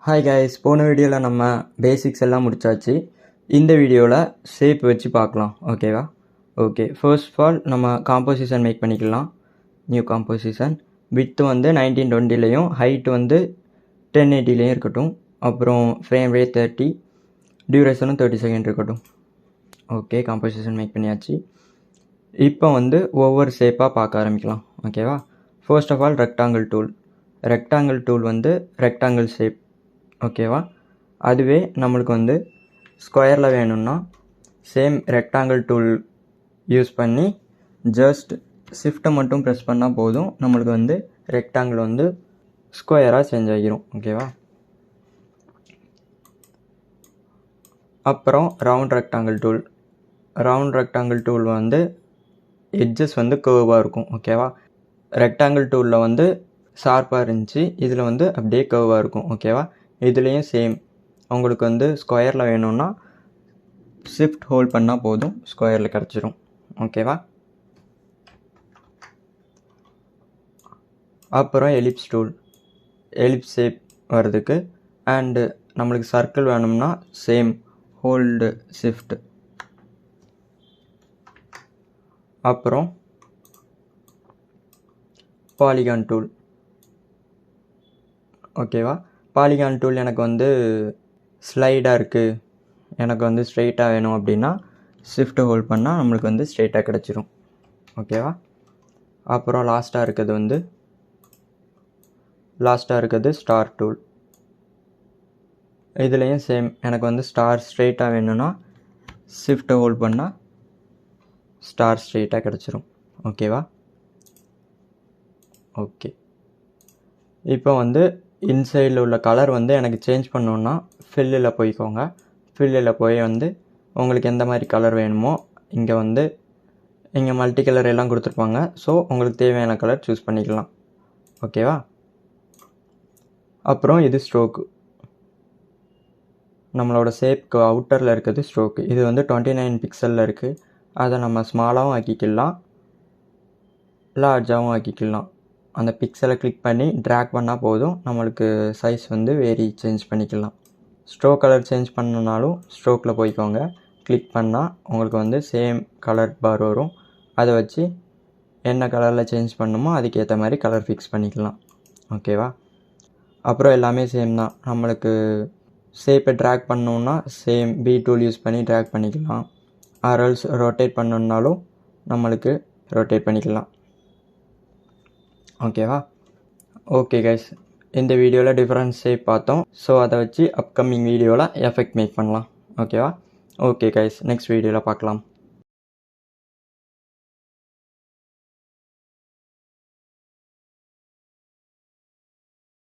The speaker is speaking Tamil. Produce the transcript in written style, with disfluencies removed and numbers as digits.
ஹாய் கைஸ், போன வீடியோவில் நம்ம பேசிக்ஸ் எல்லாம் முடிச்சாச்சு. இந்த வீடியோவில் ஷேப் வச்சு பார்க்கலாம். ஓகேவா? ஓகே, ஃபர்ஸ்ட் ஆஃப் ஆல் நம்ம காம்போசிஷன் மேக் பண்ணிக்கலாம். New composition. விட்த் வந்து 1920லையும் ஹைட் வந்து 1080லையும் இருக்கட்டும். அப்புறம் ஃப்ரேம் ரேட் 30, டியூரேஷனும் 30 செகண்ட் இருக்கட்டும். ஓகே, காம்போசிஷன் மேக் பண்ணியாச்சு. இப்போ வந்து ஒவ்வொரு ஷேப்பாக பார்க்க ஆரம்பிக்கலாம். ஓகேவா? First of all rectangle tool வந்து ரெக்டாங்கிள் ஷேப். ஓகேவா? அதுவே நம்மளுக்கு வந்து ஸ்கொயரில் வேணும்னா சேம் ரெக்டாங்கிள் டூல் யூஸ் பண்ணி ஜஸ்ட் ஷிஃப்ட்டை மட்டும் ப்ரெஸ் பண்ணால் போதும். நம்மளுக்கு வந்து ரெக்டாங்கிள் வந்து ஸ்கொயராக சேஞ்ச் ஆகிரும். ஓகேவா? அப்புறம் ரவுண்ட் ரெக்டாங்கிள் டூல் வந்து எட்ஜஸ் வந்து கர்வாக இருக்கும். ஓகேவா? ரெக்டாங்கிள் டூலில் வந்து ஷார்ப்பாக இருந்துச்சு, இதில் வந்து அப்படியே கர்வாக இருக்கும். ஓகேவா? இதுலேயும் சேம். உங்களுக்கு வந்து ஸ்கொயரில் வேணும்னா ஷிஃப்ட் ஹோல்ட் பண்ணால் போதும், ஸ்கொயரில் கிடச்சிரும். ஓகேவா? அப்புறம் எலிப்ஸ் ஷேப் வர்றதுக்கு அண்டு நம்மளுக்கு சர்க்கிள் வேணும்னா சேம் ஹோல்டு ஷிஃப்ட். அப்புறம் பாலிகான் டூல். ஓகேவா? பாலிகான் டூல் எனக்கு வந்து ஸ்லைடாக இருக்குது, எனக்கு வந்து ஸ்ட்ரெயிட்டாக வேணும் அப்படின்னா ஷிஃப்ட் ஹோல்ட் பண்ணால் நம்மளுக்கு வந்து ஸ்ட்ரெயிட்டாக கிடச்சிரும். ஓகேவா? அப்புறம் லாஸ்ட்டாக இருக்கிறது ஸ்டார் டூல். இதுலேயும் சேம். எனக்கு வந்து ஸ்டார் ஸ்ட்ரெயிட்டாக வேணும்னா ஷிஃப்ட் ஹோல்ட் பண்ணால் ஸ்டார் ஸ்ட்ரெயிட்டாக கிடச்சிரும். ஓகேவா? ஓகே, இப்போ வந்து இன்சைடில் உள்ள கலர் வந்து எனக்கு சேஞ்ச் பண்ணணுன்னா ஃபில்லில் போய்க்கோங்க. ஃபில்லில் போய் வந்து உங்களுக்கு எந்த மாதிரி கலர் வேணுமோ இங்கே மல்டி கலர் எல்லாம் கொடுத்துருப்பாங்க. ஸோ உங்களுக்கு தேவையான கலர் சூஸ் பண்ணிக்கலாம். ஓகேவா? அப்புறம் இது ஸ்ட்ரோக்கு. நம்மளோட ஷேப்க்கு அவுட்டரில் இருக்கிறது ஸ்ட்ரோக்கு. இது வந்து 29 பிக்சலில் இருக்குது. அதை நம்ம ஸ்மாலாகவும் ஆக்கிக்கலாம், லார்ஜாகவும் ஆக்கிக்கலாம். அந்த பிக்சலை கிளிக் பண்ணி ட்ராக் பண்ணால் போதும், நம்மளுக்கு சைஸ் வந்து சேஞ்ச் பண்ணிக்கலாம். ஸ்ட்ரோக் கலர் சேஞ்ச் பண்ணனாலும் ஸ்ட்ரோக்கில் போய்க்கோங்க. கிளிக் பண்ணால் உங்களுக்கு வந்து சேம் கலர் பார் வரும். அதை வச்சு என்ன கலரில் சேஞ்ச் பண்ணணுமோ அதுக்கேற்ற மாதிரி கலர் ஃபிக்ஸ் பண்ணிக்கலாம். ஓகேவா? அப்புறம் எல்லாமே சேம் தான். நம்மளுக்கு ஷேப்பை ட்ராக் பண்ணோன்னா சேம் பி டூல் யூஸ் பண்ணி ட்ராக் பண்ணிக்கலாம். ஆர்எல்ஸ் ரொட்டேட் பண்ணணுன்னாலும் நம்மளுக்கு ரொட்டேட் பண்ணிக்கலாம். ஓகேவா? ஓகே கைஸ், இந்த வீடியோவில் டிஃப்ரெண்ட் ஷேப் பார்த்தோம். ஸோ அதை வச்சு அப்கமிங் வீடியோவில் எஃபெக்ட் மேக் பண்ணலாம். ஓகேவா? ஓகே கைஸ், நெக்ஸ்ட் வீடியோவில் பார்க்கலாம்.